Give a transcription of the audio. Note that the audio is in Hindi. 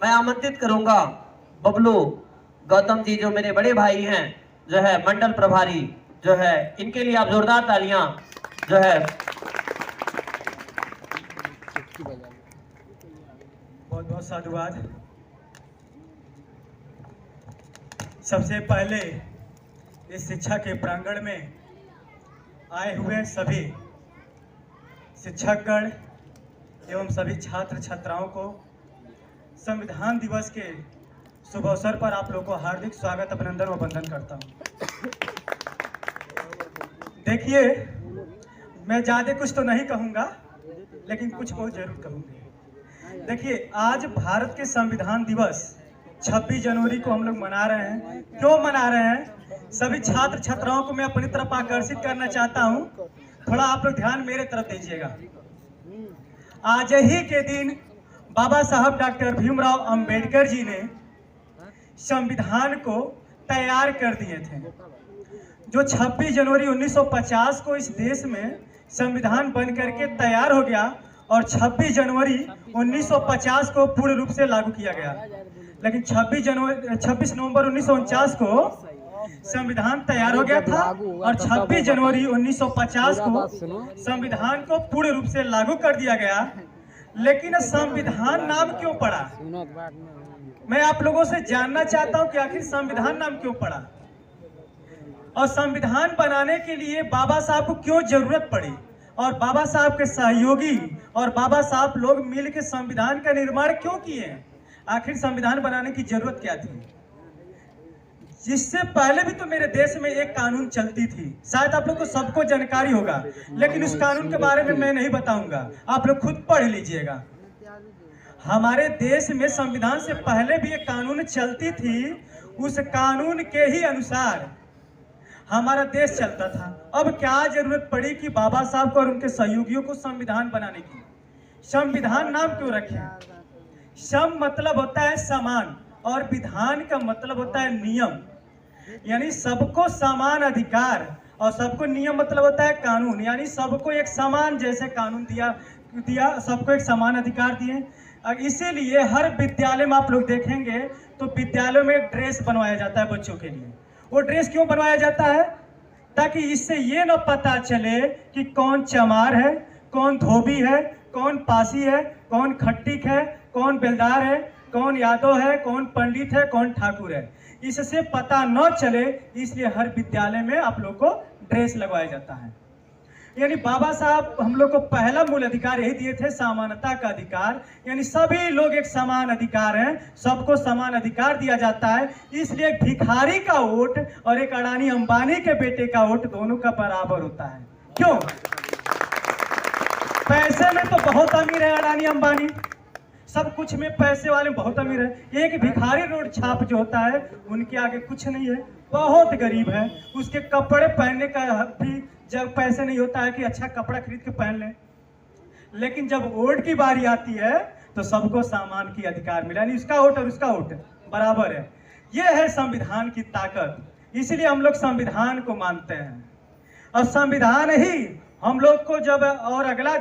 मैं आमंत्रित करूंगा बबलू गौतम जी, जो मेरे बड़े भाई हैं, जो है मंडल प्रभारी, जो है इनके लिए आप जोरदार तालियां जो है। बहुत बहुत साधुवाद। सबसे पहले इस शिक्षा के प्रांगण में आए हुए सभी शिक्षकगण एवं सभी छात्र छात्राओं को संविधान दिवस के शुभ अवसर पर आप लोगों को हार्दिक स्वागत, अभिनंदन व वंदन करता हूं। देखिए, मैं ज़्यादा कुछ तो नहीं कहूँगा, लेकिन कुछ बहुत जरूर कहूँगा। देखिए, आज भारत के संविधान दिवस 26 जनवरी को हम लोग मना रहे हैं। क्यों मना रहे हैं? सभी छात्र छात्राओं को मैं अपनी तरफ आकर्षित करना चाहता हूं। थोड़ा आप लोग ध्यान मेरे तरफ दीजिएगा। आज ही के दिन बाबा साहब डॉक्टर भीमराव अंबेडकर जी ने संविधान को तैयार कर दिए थे। जो 26 जनवरी 1950 को इस देश में संविधान बन करके तैयार हो गया और 26 जनवरी 1950 को पूर्ण रूप से लागू किया गया। लेकिन 26 नवंबर 1949 को संविधान तैयार हो गया था और 26 जनवरी 1950 को संविधान को पूर्ण रूप से लागू कर दिया गया। लेकिन संविधान नाम क्यों पड़ा? मैं आप लोगों से जानना चाहता हूं कि आखिर संविधान नाम क्यों पड़ा और संविधान बनाने के लिए बाबा साहब को क्यों जरूरत पड़ी और बाबा साहब के सहयोगी और बाबा साहब लोग मिलकर संविधान का निर्माण क्यों किए? आखिर संविधान बनाने की जरूरत क्या थी? जिससे पहले भी तो मेरे देश में एक कानून चलती थी, शायद आप लोग को सबको जानकारी होगा, लेकिन उस कानून के बारे में मैं नहीं बताऊंगा, आप लोग खुद पढ़ लीजिएगा। हमारे देश में संविधान से पहले भी एक कानून चलती थी, उस कानून के ही अनुसार हमारा देश चलता था। अब क्या जरूरत पड़ी कि बाबा साहब को और उनके सहयोगियों को संविधान बनाने की? संविधान नाम क्यों रखे? सम मतलब होता है समान और विधान का मतलब होता है नियम, यानी सबको समान अधिकार, और सबको नियम मतलब होता है कानून, यानी सबको एक समान जैसे कानून दिया सबको एक समान अधिकार दिए। इसीलिए हर विद्यालय में आप लोग देखेंगे तो विद्यालयों में एक ड्रेस बनवाया जाता है बच्चों के लिए। वो ड्रेस क्यों बनवाया जाता है? ताकि इससे ये न पता चले कि कौन चमार है, कौन धोबी है, कौन पासी है, कौन खट्टिक है, कौन बेलदार है, कौन यादव है, कौन पंडित है, कौन ठाकुर है। इससे पता न चले, इसलिए हर विद्यालय में आप लोग को ड्रेस लगवाया जाता है। यानी बाबा साहब हम लोग को पहला मूल अधिकार यही दिए थे, समानता का अधिकार, यानी सभी लोग एक समान अधिकार हैं, सबको समान अधिकार दिया जाता है। इसलिए एक भिखारी का वोट और एक अडानी अंबानी के बेटे का वोट दोनों का बराबर होता है। क्यों? पैसे में तो बहुत अमीर है अडानी अंबानी, सब कुछ में पैसे वाले बहुत अमीर है। एक भिखारी रोड छाप जो होता है उनके आगे कुछ नहीं है, बहुत गरीब है। उसके कपड़े पहनने का भी जब पैसे नहीं होता है कि अच्छा कपड़ा खरीद के पहन ले। लेकिन जब वोट की बारी आती है तो सबको समान की अधिकार मिला, यानी उसका वोट और उसका वोट बराबर है। यह है संविधान की ताकत, इसलिए हम लोग संविधान को मानते हैं। और संविधान ही हम लोग को जब और अगला